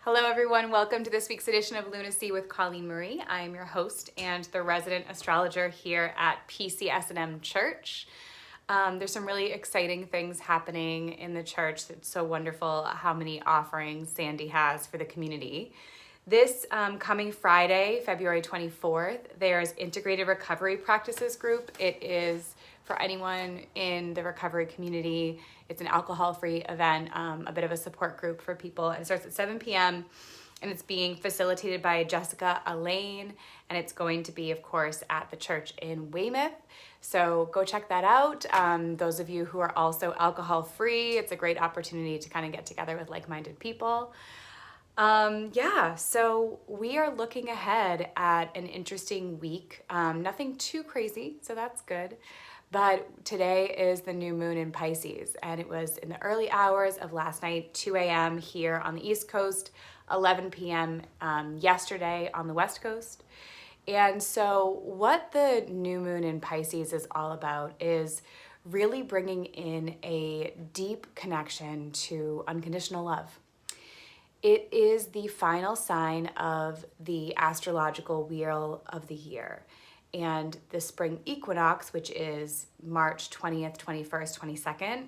Hello everyone, welcome to this week's edition of Lunacy with Colleen Marie. I am your host and the resident astrologer here at PCS Church. There's some really exciting things happening in the church. It's so wonderful how many offerings Sandy has for the community. This coming Friday, February 24th, there's Integrated Recovery Practices Group. It is for anyone in the recovery community. It's an alcohol-free event, a bit of a support group for people. And it starts at 7 p.m. and it's being facilitated by Jessica Elaine. And it's going to be, of course, at the church in Weymouth. So go check that out. Those of you who are also alcohol-free, it's a great opportunity to kind of get together with like-minded people. So we are looking ahead at an interesting week. Nothing too crazy, so that's good. But today is the new moon in Pisces, and it was in the early hours of last night, 2 a.m. here on the East Coast, 11 p.m. Yesterday on the West Coast. And so what the new moon in Pisces is all about is really bringing in a deep connection to unconditional love. It is the final sign of the astrological wheel of the year. And the spring equinox, which is March 20th, 21st, 22nd,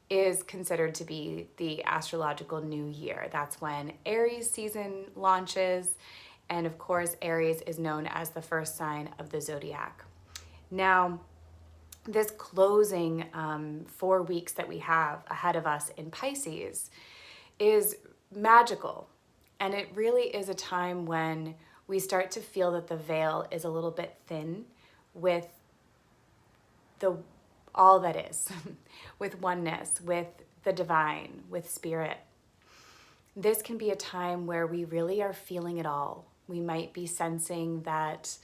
is considered to be the astrological new year. That's when Aries season launches. And of course, Aries is known as the first sign of the zodiac. Now, this closing 4 weeks that we have ahead of us in Pisces is magical. And it really is a time when we start to feel that the veil is a little bit thin with all that is, with oneness, with the divine, with spirit. This can be a time where we really are feeling it all. We might be sensing that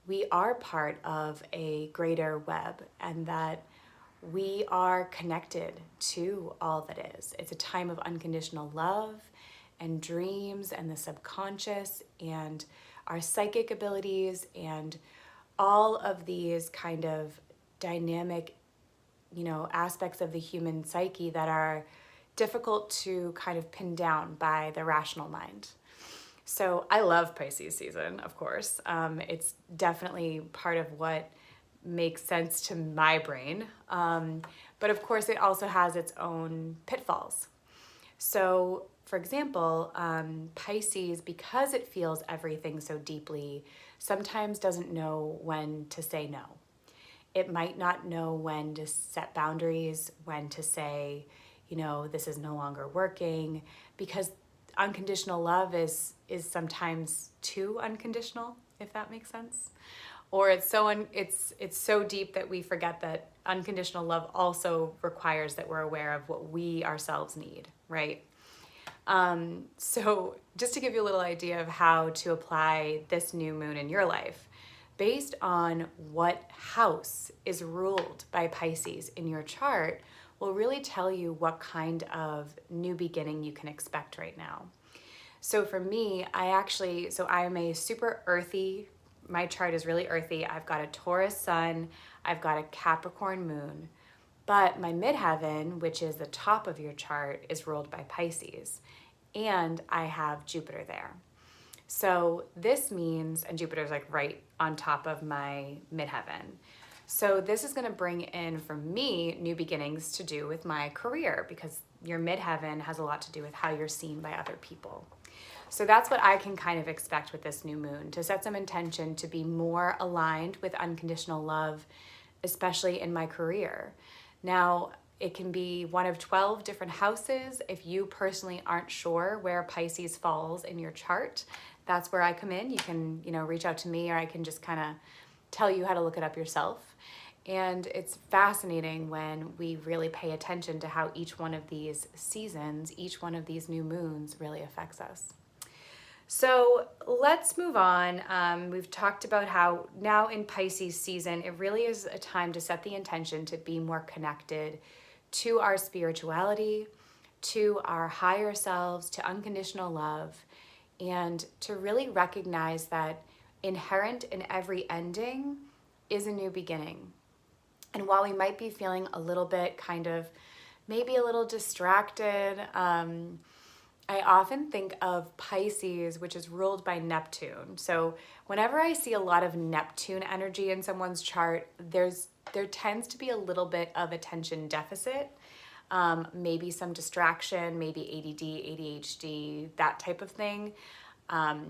we are part of a greater web and that we are connected to all that is. It's a time of unconditional love and dreams and the subconscious and our psychic abilities and all of these kind of dynamic, aspects of the human psyche that are difficult to kind of pin down by the rational mind. So I love Pisces season, of course. It's definitely part of what makes sense to my brain. But of course, it also has its own pitfalls. So for example, Pisces, because it feels everything so deeply, sometimes doesn't know when to say no. It might not know when to set boundaries, when to say, this is no longer working, because unconditional love is sometimes too unconditional, if that makes sense. Or it's so deep that we forget that unconditional love also requires that we're aware of what we ourselves need, right? So just to give you a little idea of how to apply this new moon in your life, based on what house is ruled by Pisces in your chart will really tell you what kind of new beginning you can expect right now. So for me, I am a super earthy, my chart is really earthy. I've got a Taurus sun, I've got a Capricorn moon, but my midheaven, which is the top of your chart, is ruled by Pisces, and I have Jupiter there. So this means, and Jupiter's like right on top of my midheaven. So this is gonna bring in, for me, new beginnings to do with my career, because your midheaven has a lot to do with how you're seen by other people. So that's what I can kind of expect with this new moon, to set some intention to be more aligned with unconditional love, especially in my career. Now, it can be one of 12 different houses. If you personally aren't sure where Pisces falls in your chart, that's where I come in. You can, reach out to me, or I can just kind of tell you how to look it up yourself. And it's fascinating when we really pay attention to how each one of these seasons, each one of these new moons really affects us. So let's move on. We've talked about how now in Pisces season, it really is a time to set the intention to be more connected to our spirituality, to our higher selves, to unconditional love, and to really recognize that inherent in every ending is a new beginning. And while we might be feeling a little bit maybe a little distracted, I often think of Pisces, which is ruled by Neptune. So whenever I see a lot of Neptune energy in someone's chart, there tends to be a little bit of attention deficit, maybe some distraction, maybe ADD, ADHD, that type of thing. I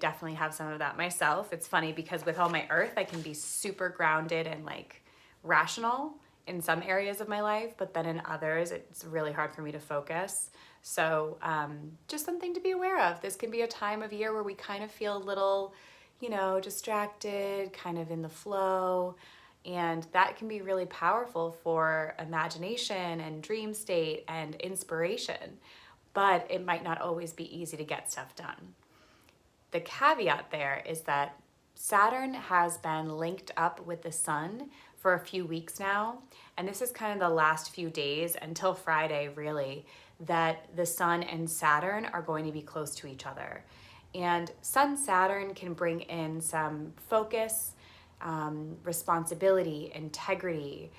definitely have some of that myself. It's funny because with all my earth, I can be super grounded and like rational in some areas of my life, but then in others, it's really hard for me to focus. So just something to be aware of. This can be a time of year where we kind of feel a little, distracted, kind of in the flow. And that can be really powerful for imagination and dream state and inspiration. But it might not always be easy to get stuff done. The caveat there is that Saturn has been linked up with the sun for a few weeks now, and this is kind of the last few days until Friday, really, that the sun and Saturn are going to be close to each other. And Sun-Saturn can bring in some focus, responsibility, integrity,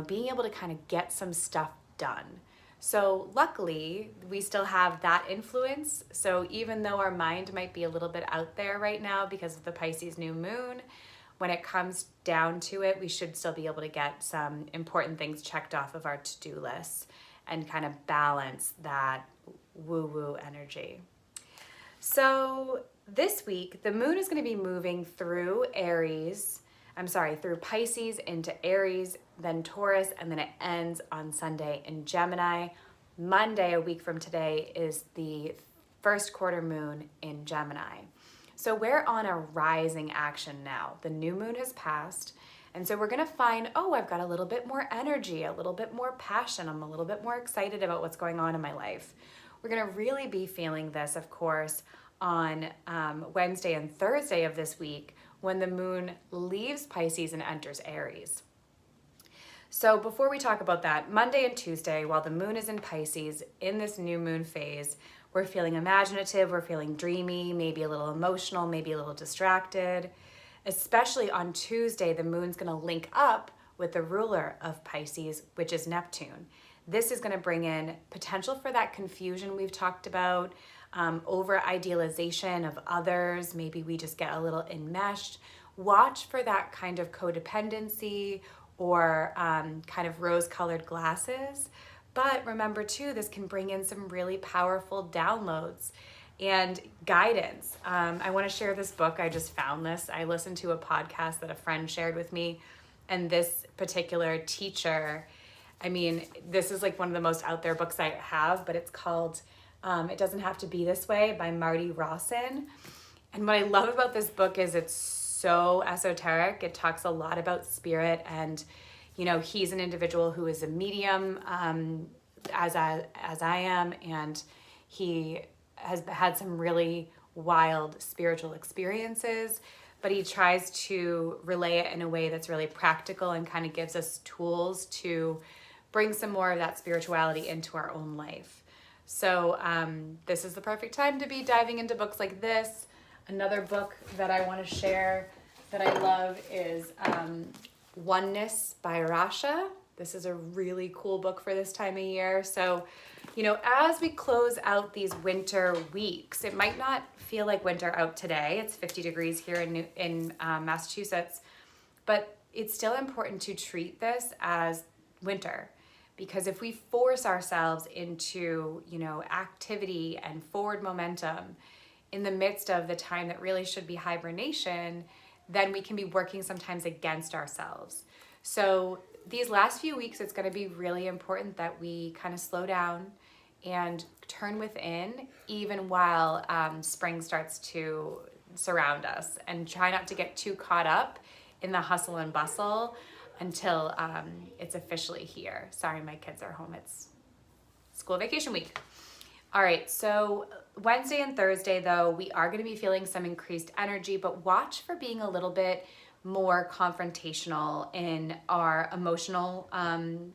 being able to kind of get some stuff done. So luckily, we still have that influence. So even though our mind might be a little bit out there right now because of the Pisces New Moon, when it comes down to it, we should still be able to get some important things checked off of our to-do lists and kind of balance that woo-woo energy. So this week, the moon is going to be moving through through Pisces into Aries, then Taurus, and then it ends on Sunday in Gemini. Monday, a week from today, is the first quarter moon in Gemini. So we're on a rising action now. The new moon has passed, and so we're gonna find, I've got a little bit more energy, a little bit more passion, I'm a little bit more excited about what's going on in my life. We're gonna really be feeling this, of course, on Wednesday and Thursday of this week, when the moon leaves Pisces and enters Aries. So before we talk about that, Monday and Tuesday, while the moon is in Pisces, in this new moon phase, we're feeling imaginative, we're feeling dreamy, maybe a little emotional, maybe a little distracted. Especially on Tuesday, the moon's gonna link up with the ruler of Pisces, which is Neptune. This is gonna bring in potential for that confusion we've talked about, over-idealization of others. Maybe we just get a little enmeshed. Watch for that kind of codependency or kind of rose-colored glasses. But remember too, this can bring in some really powerful downloads and guidance. I want to share this book. I just found this. I listened to a podcast that a friend shared with me, and this particular teacher, this is like one of the most out there books I have, but it's called It Doesn't Have to Be This Way by Marty Rawson. And what I love about this book is it's so esoteric. It talks a lot about spirit, and he's an individual who is a medium, as I am, and he has had some really wild spiritual experiences, but he tries to relay it in a way that's really practical and kind of gives us tools to bring some more of that spirituality into our own life. So this is the perfect time to be diving into books like this. Another book that I want to share that I love is Oneness by Rasha. This is a really cool book for this time of year. So, as we close out these winter weeks, it might not feel like winter out today. It's 50 degrees here in Massachusetts, but it's still important to treat this as winter, because if we force ourselves into, activity and forward momentum in the midst of the time that really should be hibernation, then we can be working sometimes against ourselves. So these last few weeks, it's going to be really important that we kind of slow down and turn within, even while spring starts to surround us, and try not to get too caught up in the hustle and bustle until it's officially here. Sorry, my kids are home. It's school vacation week. All right, so Wednesday and Thursday, though, we are going to be feeling some increased energy, but watch for being a little bit more confrontational in our emotional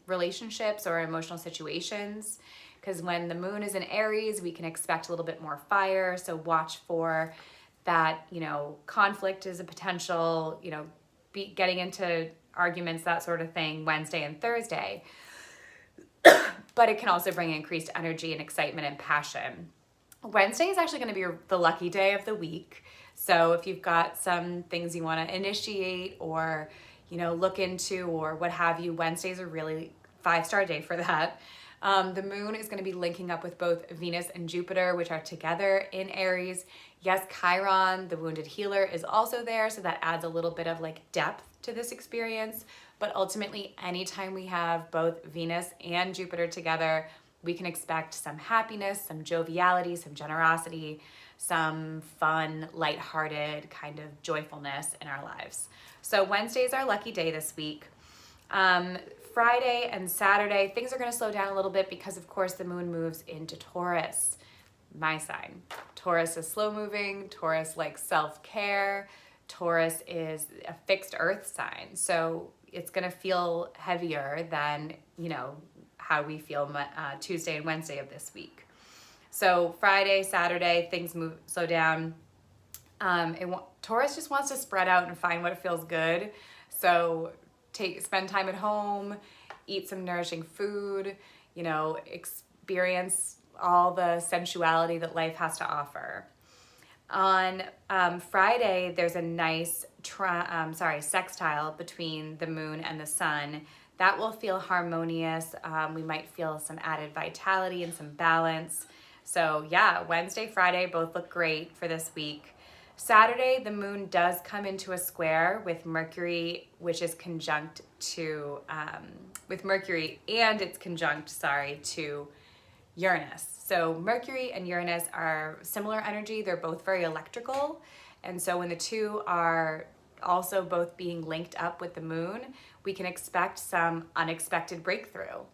relationships or emotional situations, because when the moon is in Aries, we can expect a little bit more fire. So watch for that, conflict is a potential, getting into arguments, that sort of thing, Wednesday and Thursday. but it can also bring increased energy and excitement and passion. Wednesday is actually going to be the lucky day of the week. So if you've got some things you want to initiate or, look into or what have you, Wednesday's a really 5-star day for that. The moon is going to be linking up with both Venus and Jupiter, which are together in Aries. Yes, Chiron, the wounded healer, is also there, so that adds a little bit of like depth to this experience. But ultimately, anytime we have both Venus and Jupiter together, we can expect some happiness, some joviality, some generosity, some fun, lighthearted kind of joyfulness in our lives. So Wednesday is our lucky day this week. Friday and Saturday, things are going to slow down a little bit because, of course, the moon moves into Taurus, my sign. Taurus is slow moving. Taurus likes self-care. Taurus is a fixed earth sign. So it's going to feel heavier than, how we feel Tuesday and Wednesday of this week. So Friday, Saturday, things slow down. Taurus just wants to spread out and find what feels good. So spend time at home, eat some nourishing food, experience all the sensuality that life has to offer. On Friday, there's a nice sextile between the moon and the sun. That will feel harmonious. We might feel some added vitality and some balance. So yeah, Wednesday, Friday both look great for this week. Saturday, the moon does come into a square with Mercury, which is conjunct to, to Uranus. So Mercury and Uranus are similar energy. They're both very electrical. And so when the two are also both being linked up with the moon, we can expect some unexpected breakthrough.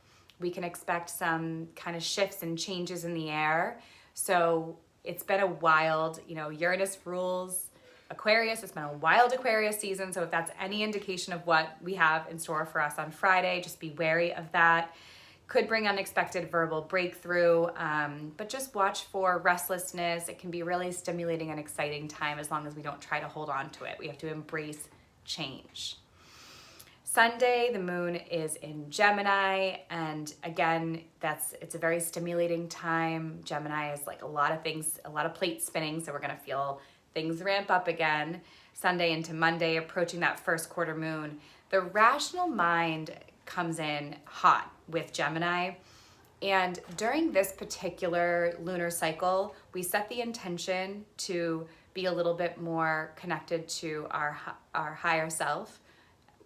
We can expect some kind of shifts and changes in the air. So it's been a wild, Uranus rules Aquarius. It's been a wild Aquarius season. So if that's any indication of what we have in store for us on Friday, just be wary of that. Could bring unexpected verbal breakthrough, but just watch for restlessness. It can be really stimulating and exciting time as long as we don't try to hold on to it. We have to embrace change. Sunday, the moon is in Gemini, and again, it's a very stimulating time. Gemini is like a lot of things, a lot of plates spinning, so we're gonna feel things ramp up again. Sunday into Monday, approaching that first quarter moon, the rational mind comes in hot with Gemini. And during this particular lunar cycle, we set the intention to be a little bit more connected to our higher self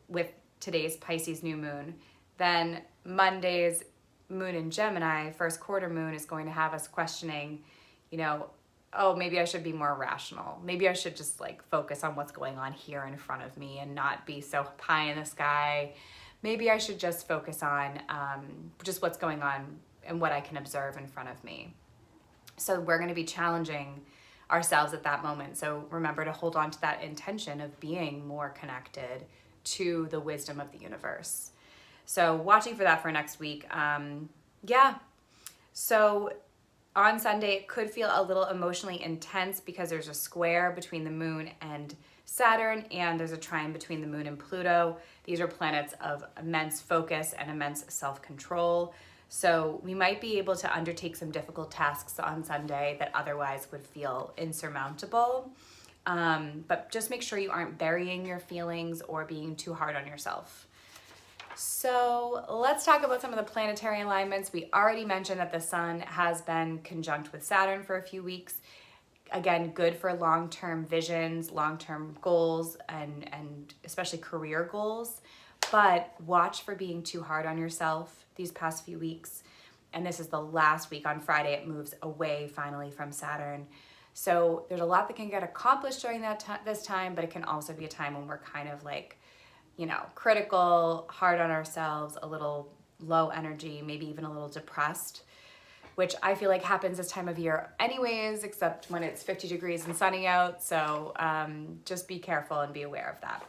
with today's Pisces New Moon. Then Monday's moon in Gemini, first quarter moon, is going to have us questioning, oh, maybe I should be more rational. Maybe I should just like focus on what's going on here in front of me and not be so pie in the sky. Maybe I should just focus on just what's going on and what I can observe in front of me. So we're going to be challenging ourselves at that moment. So remember to hold on to that intention of being more connected to the wisdom of the universe. So watching for that for next week. So on Sunday, it could feel a little emotionally intense because there's a square between the moon and Saturn, and there's a trine between the moon and Pluto. These are planets of immense focus and immense self-control. So we might be able to undertake some difficult tasks on Sunday that otherwise would feel insurmountable. But just make sure you aren't burying your feelings or being too hard on yourself. So let's talk about some of the planetary alignments. We already mentioned that the sun has been conjunct with Saturn for a few weeks. Again, good for long-term visions, long-term goals, and especially career goals. But watch for being too hard on yourself these past few weeks. And this is the last week. On Friday, it moves away finally from Saturn. So there's a lot that can get accomplished during this time, but it can also be a time when we're kind of like, critical, hard on ourselves, a little low energy, maybe even a little depressed, which I feel like happens this time of year anyways, except when it's 50 degrees and sunny out. So just be careful and be aware of that.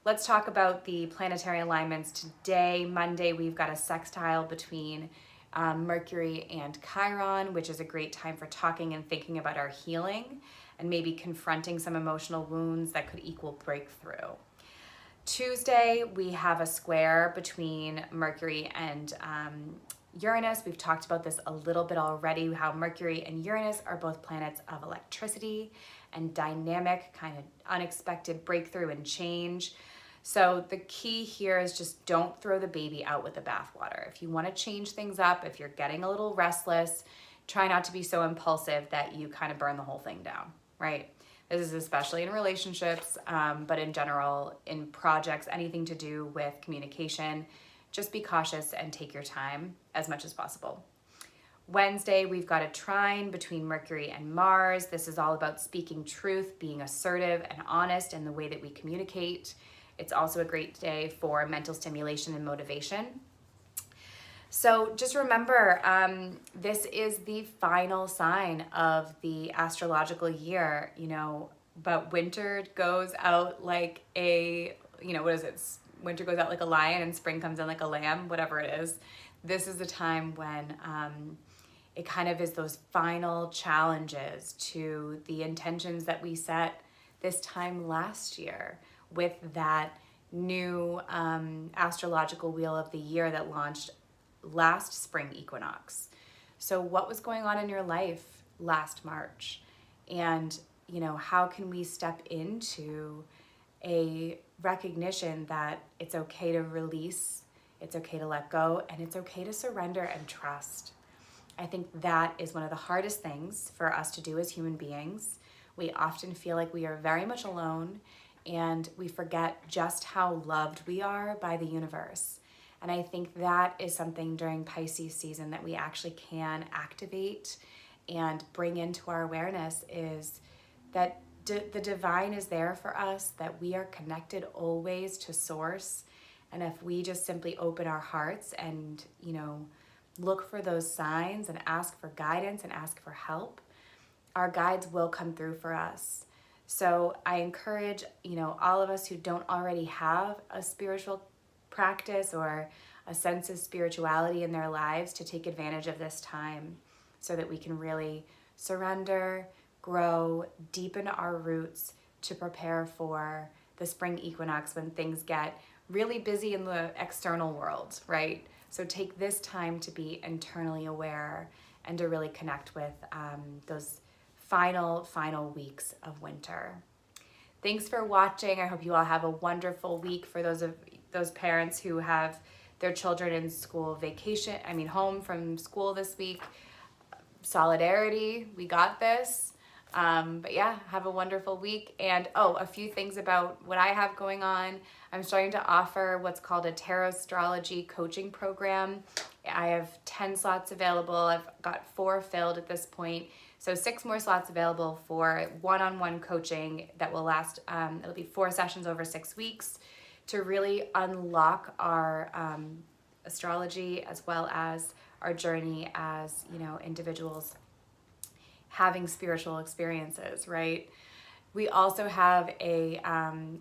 Let's talk about the planetary alignments today. Monday, we've got a sextile between Mercury and Chiron, which is a great time for talking and thinking about our healing and maybe confronting some emotional wounds that could equal breakthrough. Tuesday, we have a square between Mercury and Uranus, we've talked about this a little bit already, how Mercury and Uranus are both planets of electricity and dynamic, kind of unexpected breakthrough and change. So the key here is just don't throw the baby out with the bathwater. If you want to change things up, if you're getting a little restless, try not to be so impulsive that you kind of burn the whole thing down, right? This is especially in relationships, but in general, in projects, anything to do with communication, just be cautious and take your time as much as possible. Wednesday, we've got a trine between Mercury and Mars. This is all about speaking truth, being assertive and honest in the way that we communicate. It's also a great day for mental stimulation and motivation. So just remember, this is the final sign of the astrological year, but winter goes out like what is it? Winter goes out like a lion and spring comes in like a lamb, whatever it is. This is the time when it kind of is those final challenges to the intentions that we set this time last year with that new astrological wheel of the year that launched last spring equinox. So what was going on in your life last March? And, how can we step into a recognition that it's okay to release, it's okay to let go, and it's okay to surrender and trust. I think that is one of the hardest things for us to do as human beings. We often feel like we are very much alone, and we forget just how loved we are by the universe. And I think that is something during Pisces season that we actually can activate and bring into our awareness, is that the divine is there for us, that we are connected always to source. And if we just simply open our hearts and, look for those signs and ask for guidance and ask for help, our guides will come through for us. So I encourage, all of us who don't already have a spiritual practice or a sense of spirituality in their lives to take advantage of this time so that we can really surrender, grow, deepen our roots to prepare for the spring equinox when things get really busy in the external world, right? So take this time to be internally aware and to really connect with those final weeks of winter. Thanks for watching. I hope you all have a wonderful week. For those parents who have their children in home from school this week, solidarity, we got this. But yeah, have a wonderful week. And a few things about what I have going on. I'm starting to offer what's called a tarot astrology coaching program. I have 10 slots available. I've got 4 filled at this point. So 6 more slots available for one-on-one coaching that will last, it'll be 4 sessions over 6 weeks to really unlock our astrology as well as our journey as, individuals having spiritual experiences, right? We also have a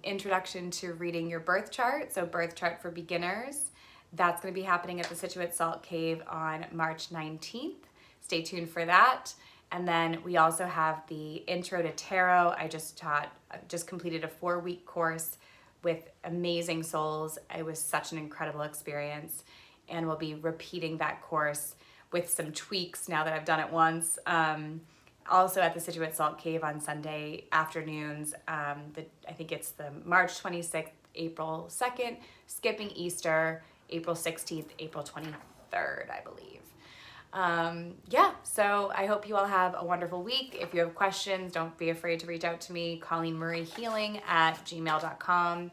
introduction to reading your birth chart, so birth chart for beginners. That's going to be happening at the Situate Salt Cave on March 19th. Stay tuned for that. And then we also have the Intro to Tarot. I just completed a 4-week course with amazing souls. It was such an incredible experience, and we'll be repeating that course with some tweaks now that I've done it once. Also at the Situate Salt Cave on Sunday afternoons. I think it's the March 26th, April 2nd, skipping Easter, April 16th, April 23rd, I believe. So I hope you all have a wonderful week. If you have questions, don't be afraid to reach out to me, Colleen Marie Healing at gmail.com.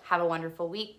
Have a wonderful week.